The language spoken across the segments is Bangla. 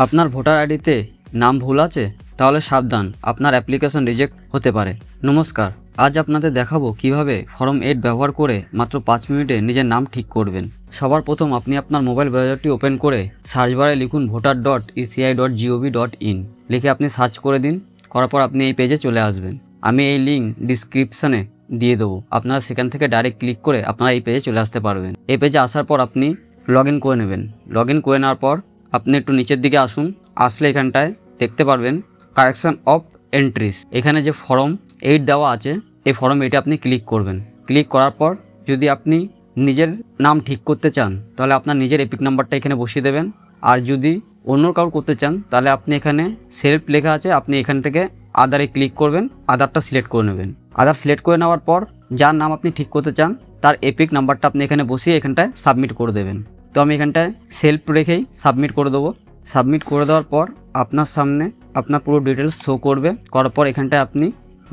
আপনার ভোটার আইডিতে নাম ভুল আছে? তাহলে সাবধান, আপনার অ্যাপ্লিকেশন রিজেক্ট হতে পারে। নমস্কার, আজ আপনাদের দেখাবো কিভাবে ফর্ম 8 ব্যবহার করে মাত্র 5 মিনিটে নিজের নাম ঠিক করবেন। সবার প্রথম আপনি আপনার মোবাইল ব্রাউজারটি ওপেন করে সার্চ বারে লিখুন voter.eci.gov.in লিখে আপনি সার্চ করে দিন। করার পর আপনি এই পেজে চলে আসবেন। আমি এই লিঙ্ক ডিসক্রিপশানে দিয়ে দেবো, আপনারা সেখান থেকে ডাইরেক্ট ক্লিক করে আপনারা এই পেজে চলে আসতে পারবেন। এই পেজে আসার পর আপনি লগ ইন করে নেবেন। লগ ইন করে নেওয়ার পর আপনি একটু নিচের দিকে আসুন। আসলে এখানটায় দেখতে পারবেন কারেকশন অফ এন্ট্রিস। এখানে যে ফর্ম 8 দেওয়া আছে, এই ফর্ম 8 আপনি ক্লিক করবেন। ক্লিক করার পর যদি আপনি নিজের নাম ঠিক করতে চান তাহলে আপনার নিজের এপিক নাম্বারটা এখানে বসিয়ে দেবেন। আর যদি অন্য কাউর করতে চান তাহলে আপনি এখানে সেলফ লেখা আছে, আপনি এখান থেকে আধারে ক্লিক করবেন, আধারটা সিলেক্ট করে নেবেন। আধার সিলেক্ট করে নেওয়ার পর যার নাম আপনি ঠিক করতে চান তার এপিক নাম্বারটা আপনি এখানে বসিয়ে এখানটায় সাবমিট করে দেবেন। তো আমি এখানটায় সেলফ রেখেই সাবমিট করে দেবো। সাবমিট করে দেওয়ার পর আপনার সামনে আপনার পুরো ডিটেলস শো করবে। করার পর এখানটায় আপনি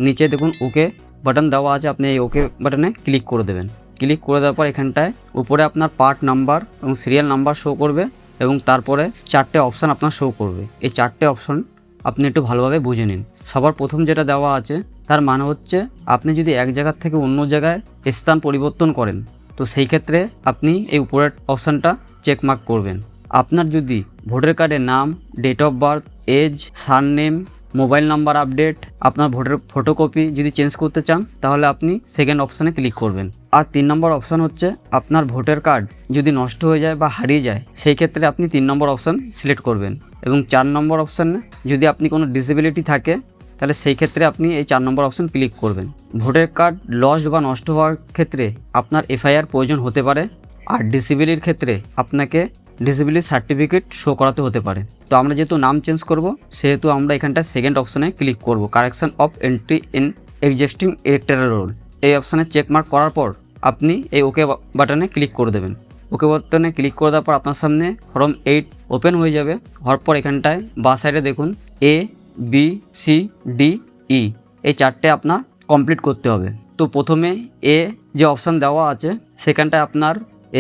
নিচে দেখুন ওকে বাটন দেওয়া আছে, আপনি এই ওকে বাটনে ক্লিক করে দেবেন। ক্লিক করে দেওয়ার পর এখানটায় উপরে আপনার পার্ট নাম্বার এবং সিরিয়াল নাম্বার শো করবে এবং তারপরে 4টে অপশান আপনার শো করবে। এই 4টে অপশান আপনি একটু ভালোভাবে বুঝে নিন। সবার প্রথম যেটা দেওয়া আছে তার মানে হচ্ছে আপনি যদি এক জায়গার থেকে অন্য জায়গায় স্থান পরিবর্তন করেন তো সেই ক্ষেত্রে আপনি এই উপরের অপশানটা চেকমার্ক করবেন। আপনার যদি ভোটার কার্ডের নাম, date of birth, age, surname, mobile number update, আপনার ভোটার ফটোকপি যদি চেঞ্জ করতে চান তাহলে আপনি সেকেন্ড অপশানে ক্লিক করবেন। আর 3 নম্বর অপশান হচ্ছে আপনার ভোটার কার্ড যদি নষ্ট হয়ে যায় বা হারিয়ে যায় সেই ক্ষেত্রে আপনি 3 নম্বর অপশান সিলেক্ট করবেন। এবং 4 নম্বর অপশানে যদি আপনি কোনো ডিসেবিলিটি থাকে তাহলে সেই ক্ষেত্রে আপনি এই 4 নম্বর অপশান ক্লিক করবেন। ভোটার কার্ড লস্ট বা নষ্ট হওয়ার ক্ষেত্রে আপনার এফআইআর প্রয়োজন হতে পারে। আর ডিসেবিলিটির ক্ষেত্রে আপনাকে ডিসেবিলিটি সার্টিফিকেট শো করাতে হতে পারে। তো আমরা যেহেতু নাম চেঞ্জ করব সেহেতু আমরা এখানটা সেকেন্ড অপশানে ক্লিক করব, correction of entry in existing electoral role. এই অপশানে চেকমার্ক করার পর আপনি এই ওকে বাটনে ক্লিক করে দেবেন। ওকে বাটনে ক্লিক করে দেওয়ার পর আপনার সামনে ফর্ম 8 ওপেন হয়ে যাবে। হওয়ার পর এখানটায় বাঁ সাইডে দেখুন এ, বি, সি, ডি, ই এই 4টে আপনার কমপ্লিট করতে হবে। তো প্রথমে এ যে অপশান দেওয়া আছে সেখানটায় আপনার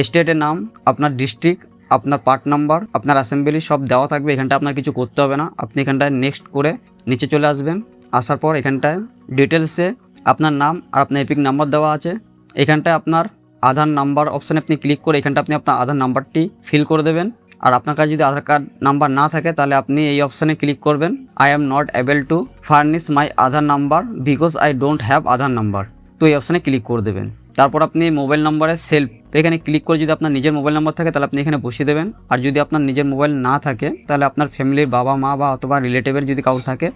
স্টেটের নাম, আপনার ডিস্ট্রিক্ট, আপনার পার্ট নাম্বার, আপনার অ্যাসেম্বলি সব দেওয়া থাকবে। এখানটা আপনার কিছু করতে হবে না। আপনি এখানটায় নেক্সট করে নিচে চলে আসবেন। আসার পর এখানটায় ডিটেলসে আপনার নাম আর আপনার এপিক নাম্বার দেওয়া আছে। এখানটায় আপনার আধার নাম্বার অপশানে আপনি ক্লিক করে এখানটা আপনি আপনার আধার নাম্বারটি ফিল করে দেবেন। আর আপনার কাছে যদি আধার কার্ড নাম্বার না থাকে তাহলে আপনি এই অপশানে ক্লিক করবেন, I am not able to furnish my Aadhaar number because I don't have Aadhaar number. তো এই অপশানে ক্লিক করে দেবেন। তারপর আপনি মোবাইল নাম্বারের সেলফ এখানে ক্লিক করে যদি আপনার নিজের মোবাইল নাম্বার থাকে তাহলে আপনি এখানে বসিয়ে দেবেন। আর যদি আপনার নিজের মোবাইল না থাকে তাহলে আপনার ফ্যামিলির বাবা মা বা অথবা রিলেটিভের যদি কাউর থাকে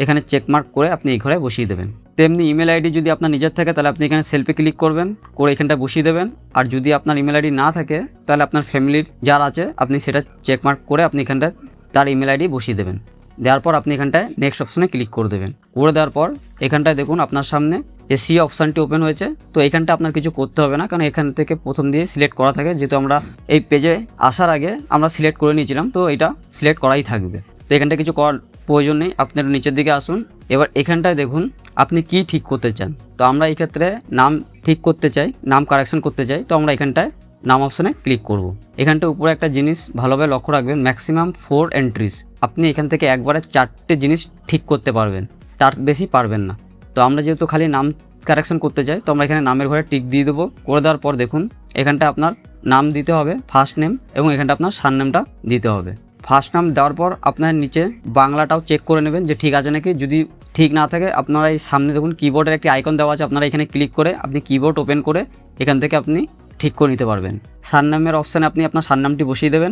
এখানে চেকমার্ক করে আপনি এই ঘরে বসিয়ে দেবেন। তেমনি ইমেল আইডি যদি আপনার নিজের থাকে তাহলে আপনি এখানে সেলফে ক্লিক করবেন, করে এখানটা বসিয়ে দেবেন। আর যদি আপনার ইমেল আইডি না থাকে তাহলে আপনার ফ্যামিলির যার আছে আপনি সেটা চেকমার্ক করে আপনি এখানটা তার ইমেল আইডি বসিয়ে দেবেন। দেওয়ার পর আপনি এখানটায় নেক্সট অপশানে ক্লিক করে দেবেন। করে দেওয়ার পর এখানটায় দেখুন আপনার সামনে এসি অপশানটি ওপেন হয়েছে। তো এখানটা আপনার কিছু করতে হবে না, কারণ এখান থেকে প্রথম দিয়ে সিলেক্ট করা থাকে। যেহেতু আমরা এই পেজে আসার আগে আমরা সিলেক্ট করে নিয়েছিলাম তো এটা সিলেক্ট করাই থাকবে। তো এখানটা কিছু করার প্রয়োজন নেই। আপনি নিচের দিকে আসুন। এবার এখানটায় দেখুন আপনি কি ঠিক করতে চান। তো আমরা এই ক্ষেত্রে নাম ঠিক করতে চাই, নাম কারেকশন করতে চাই। তো আমরা এখানটায় নাম অপশানে ক্লিক করব। এখানটা উপরে একটা জিনিস ভালোভাবে লক্ষ্য রাখবেন, ম্যাক্সিমাম 4 এন্ট্রিজ। আপনি এখান থেকে একবারে 4টে জিনিস ঠিক করতে পারবেন, তার বেশি পারবেন না। তো আমরা যেহেতু খালি নাম কারেকশন করতে চাই তো আমরা এখানে নামের ঘরে টিক দিয়ে দেবো। করে দেওয়ার পর দেখুন এখানটা আপনার নাম দিতে হবে, ফার্স্ট নেম, এবং এখানটা আপনার সারনেমটা দিতে হবে। ফার্স্ট নাম দেওয়ার পর আপনার নিচে বাংলাটাও চেক করে নেবেন যে ঠিক আছে নাকি। যদি ঠিক না থাকে আপনারা এই সামনে দেখুন কিবোর্ডের একটি আইকন দেওয়া আছে, আপনারা এখানে ক্লিক করে আপনি কিবোর্ড ওপেন করে এখান থেকে আপনি ঠিক করে নিতে পারবেন। সারনেমের অপশানে আপনি আপনার সারনামটি বসিয়ে দেবেন।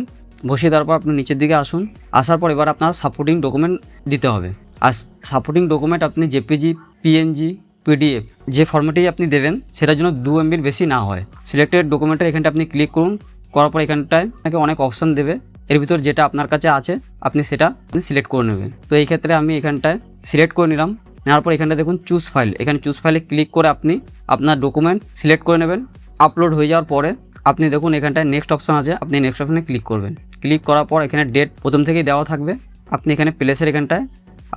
বসিয়ে দেওয়ার পর আপনি নিচের দিকে আসুন। আসার পর এবার আপনার সাপোর্টিং ডকুমেন্ট দিতে হবে। আর সাপোর্টিং ডকুমেন্ট আপনি জেপিজি, পিএনজি, পিডিএফ যে ফরম্যাটেই আপনি দেবেন সেটার জন্য 2 MBর বেশি না হয়। সিলেক্টেড ডকুমেন্টের এখানটা আপনি ক্লিক করুন। করার পর এখানটায় আপনাকে অনেক অপশান দেবে, এর ভিতর যেটা আপনার কাছে আছে আপনি সেটা সিলেক্ট করে নেবেন। তো এই ক্ষেত্রে আমি এখানটায় সিলেক্ট করে নিলাম। নেওয়ার পর এখানটা দেখুন চুজ ফাইল, এখানে চুজ ফাইলে ক্লিক করে আপনি আপনার ডকুমেন্ট সিলেক্ট করে নেবেন। আপলোড হয়ে যাওয়ার পরে আপনি দেখুন এখানটায় নেক্সট অপশান আছে, আপনি নেক্সট অপশানে ক্লিক করবেন। ক্লিক করার পর এখানে ডেট প্রথম থেকেই দেওয়া থাকবে। আপনি এখানে প্লেসের এখানটায়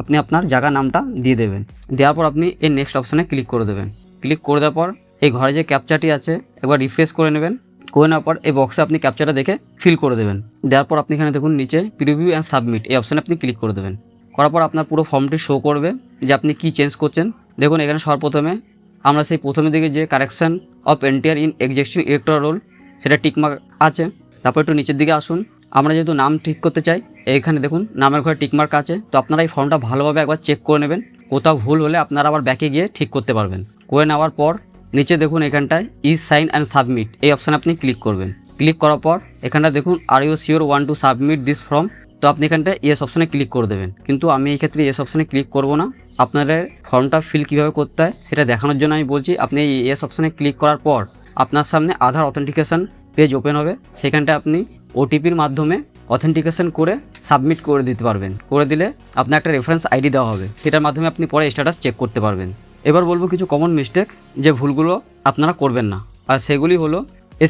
আপনি আপনার জায়গা নামটা দিয়ে দেবেন। দেওয়ার পর আপনি এই নেক্সট অপশানে ক্লিক করে দেবেন। ক্লিক করে দেওয়ার পর এই ঘরে যে ক্যাপচাটি আছে একবার রিফ্রেশ করে নেবেন। করে নেওয়ার পর এই বক্সে আপনি ক্যাপচারটা দেখে ফিল করে দেবেন। দেওয়ার পর আপনি এখানে দেখুন নিচে প্রিভিউ অ্যান্ড সাবমিট এই অপশানে আপনি ক্লিক করে দেবেন। করার পর আপনার পুরো ফর্মটি শো করবে যে আপনি কী চেঞ্জ করছেন। দেখুন এখানে সর্বপ্রথমে আমরা সেই প্রথমের দিকে যে correction of entire in existing electoral roll সেটা টিকমার্ক আছে। তারপর একটু নিচের দিকে আসুন, আমরা যেহেতু নাম ঠিক করতে চাই এইখানে দেখুন নামের ঘরে টিকমার্ক আছে। তো আপনারা এই ফর্মটা ভালোভাবে একবার চেক করে নেবেন, কোথাও ভুল হলে আপনারা আবার ব্যাকে গিয়ে ঠিক করতে পারবেন। করে নেওয়ার পর নিচে দেখুন এখানটায় সাইন অ্যান্ড সাবমিট এই অপশানে আপনি ক্লিক করবেন। ক্লিক করার পর এখানটা দেখুন are you sure want to submit this form, তো আপনি এখানটায় ইয়েস অপশানে ক্লিক করে দেবেন। কিন্তু আমি এই ক্ষেত্রে ইয়েস অপশানে ক্লিক করব না, আপনাদের ফর্মটা ফিল কীভাবে করতে হয় সেটা দেখানোর জন্য আমি বলছি। আপনি এই ইয়েস অপশানে ক্লিক করার পর আপনার সামনে আধার অথেন্টিকেশন পেজ ওপেন হবে, সেখানটায় আপনি ওটিপির মাধ্যমে অথেন্টিকেশন করে সাবমিট করে দিতে পারবেন। করে দিলে আপনার একটা রেফারেন্স আইডি দেওয়া হবে, সেটার মাধ্যমে আপনি পরে স্ট্যাটাস চেক করতে পারবেন। এবার বলবো কিছু কমন মিস্টেক যে ভুলগুলো আপনারা করবেন না, আর সেগুলি হলো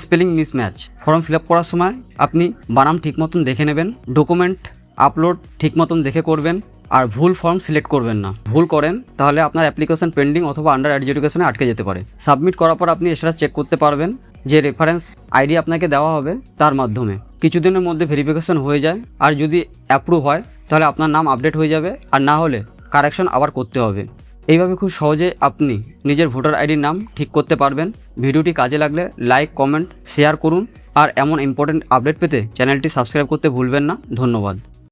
spelling mismatch. Form fill up করার সময় আপনি বানাম ঠিক মতন দেখে নেবেন, ডকুমেন্ট আপলোড ঠিক মতন দেখে করবেন, আর ভুল ফর্ম সিলেক্ট করবেন না। ভুল করেন তাহলে আপনার অ্যাপ্লিকেশন পেন্ডিং অথবা আন্ডার এডুকেশনে আটকে যেতে পারে। সাবমিট করার পর আপনি স্ট্যাটাস চেক করতে পারবেন যে রেফারেন্স আইডি আপনাকে দেওয়া হবে তার মাধ্যমে। কিছুদিনের মধ্যে ভেরিফিকেশন হয়ে যায়, আর যদি অ্যাপ্রুভ হয় তাহলে আপনার নাম আপডেট হয়ে যাবে, আর না হলে কারেকশন আবার করতে হবে। এইভাবে খুব সহজে আপনি নিজের ভোটার আইডির নাম ঠিক করতে পারবেন। ভিডিওটি কাজে লাগলে লাইক, কমেন্ট, শেয়ার করুন, আর এমন ইম্পর্টেন্ট আপডেট পেতে চ্যানেলটি সাবস্ক্রাইব করতে ভুলবেন না। ধন্যবাদ।